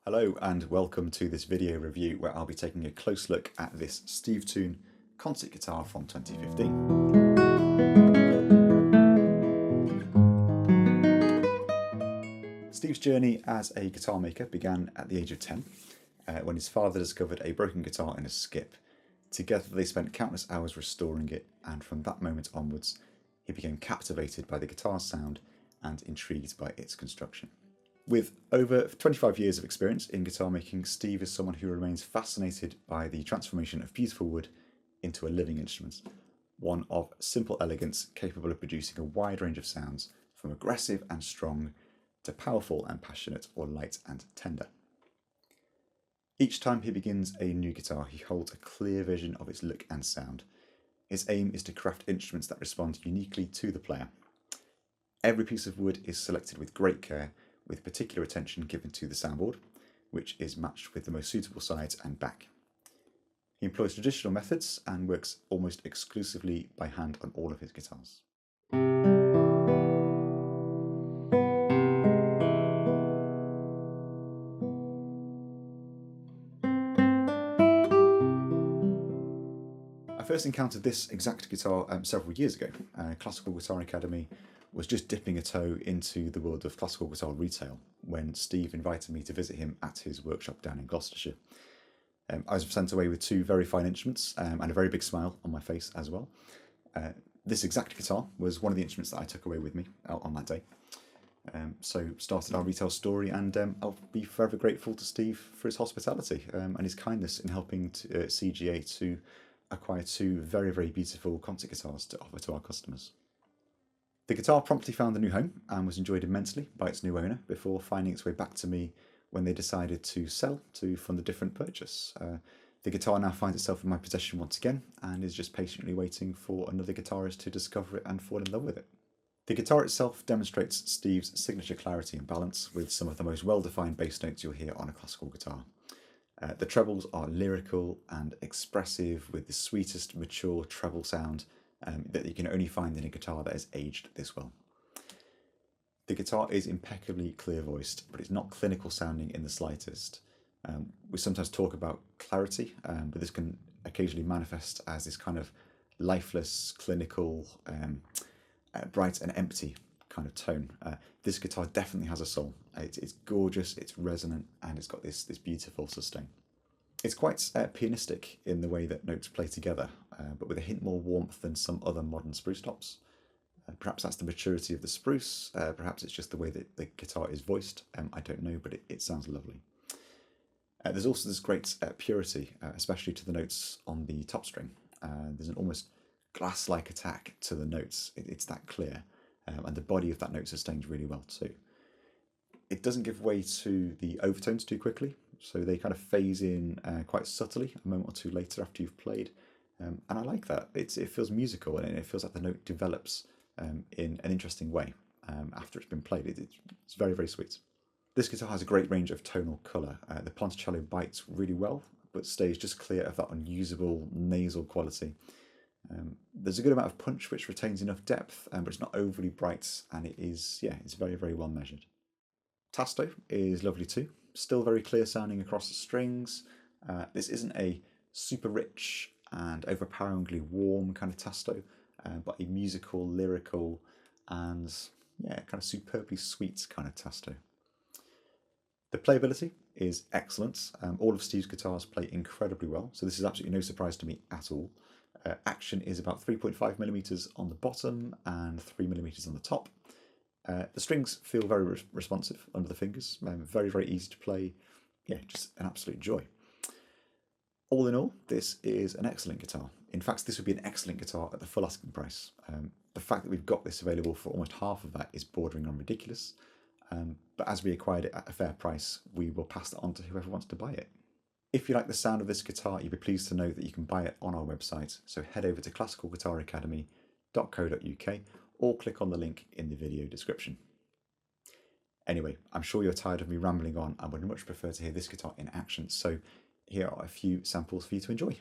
Hello and welcome to this video review where I'll be taking a close look at this Steve Toon Concert Guitar from 2015. Steve's journey as a guitar maker began at the age of 10 when his father discovered a broken guitar in a skip. Together they spent countless hours restoring it, and from that moment onwards he became captivated by the guitar's sound and intrigued by its construction. With over 25 years of experience in guitar making, Steve is someone who remains fascinated by the transformation of beautiful wood into a living instrument, one of simple elegance capable of producing a wide range of sounds, from aggressive and strong to powerful and passionate, or light and tender. Each time he begins a new guitar, he holds a clear vision of its look and sound. His aim is to craft instruments that respond uniquely to the player. Every piece of wood is selected with great care, with particular attention given to the soundboard, which is matched with the most suitable sides and back. He employs traditional methods and works almost exclusively by hand on all of his guitars. I first encountered this exact guitar several years ago. Classical Guitar Academy was just dipping a toe into the world of classical guitar retail when Steve invited me to visit him at his workshop down in Gloucestershire. I was sent away with two very fine instruments and a very big smile on my face as well. This exact guitar was one of the instruments that I took away with me out on that day. So started our retail story, and I'll be forever grateful to Steve for his hospitality and his kindness in helping CGA to acquire two very, very beautiful concert guitars to offer to our customers. The guitar promptly found a new home and was enjoyed immensely by its new owner before finding its way back to me when they decided to sell to fund a different purchase. The guitar now finds itself in my possession once again and is just patiently waiting for another guitarist to discover it and fall in love with it. The guitar itself demonstrates Steve's signature clarity and balance, with some of the most well-defined bass notes you'll hear on a classical guitar. The trebles are lyrical and expressive, with the sweetest, mature treble sound that you can only find in a guitar that has aged this well. The guitar is impeccably clear-voiced, but it's not clinical sounding in the slightest. We sometimes talk about clarity, but this can occasionally manifest as this kind of lifeless, clinical, bright and empty kind of tone. This guitar definitely has a soul. It's gorgeous, it's resonant, and it's got this beautiful sustain. It's quite pianistic in the way that notes play together, but with a hint more warmth than some other modern spruce tops. Perhaps that's the maturity of the spruce, perhaps it's just the way that the guitar is voiced, I don't know, but it sounds lovely. There's also this great purity, especially to the notes on the top string. There's an almost glass-like attack to the notes. It's that clear, and the body of that note sustains really well too. It doesn't give way to the overtones too quickly, so they kind of phase in quite subtly a moment or two later after you've played, and I like that. It feels musical, and it feels like the note develops in an interesting way after it's been played. It's very, very sweet. This guitar has a great range of tonal colour. The ponticello bites really well, but stays just clear of that unusable nasal quality. There's a good amount of punch which retains enough depth, but it's not overly bright, and it's very, very well measured. Tasto is lovely too, still very clear sounding across the strings. This isn't a super rich and overpoweringly warm kind of tasto, but a musical, lyrical, and kind of superbly sweet kind of tasto. The playability is excellent. All of Steve's guitars play incredibly well, so this is absolutely no surprise to me at all. Action is about 3.5mm on the bottom and 3mm on the top. The strings feel very responsive under the fingers, very, very easy to play. Just an absolute joy. All in all, this is an excellent guitar. In fact, this would be an excellent guitar at the full asking price. The fact that we've got this available for almost half of that is bordering on ridiculous. But as we acquired it at a fair price, we will pass it on to whoever wants to buy it. If you like the sound of this guitar, you'll be pleased to know that you can buy it on our website, so head over to classicalguitaracademy.co.uk or click on the link in the video description. Anyway, I'm sure you're tired of me rambling on and would much prefer to hear this guitar in action, so here are a few samples for you to enjoy.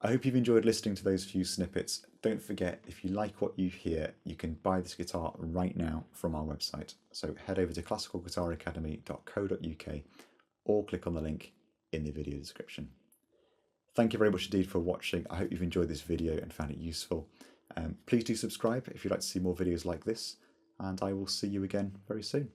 I hope you've enjoyed listening to those few snippets. Don't forget, if you like what you hear, you can buy this guitar right now from our website. So head over to classicalguitaracademy.co.uk or click on the link in the video description. Thank you very much indeed for watching. I hope you've enjoyed this video and found it useful. Please do subscribe if you'd like to see more videos like this, and I will see you again very soon.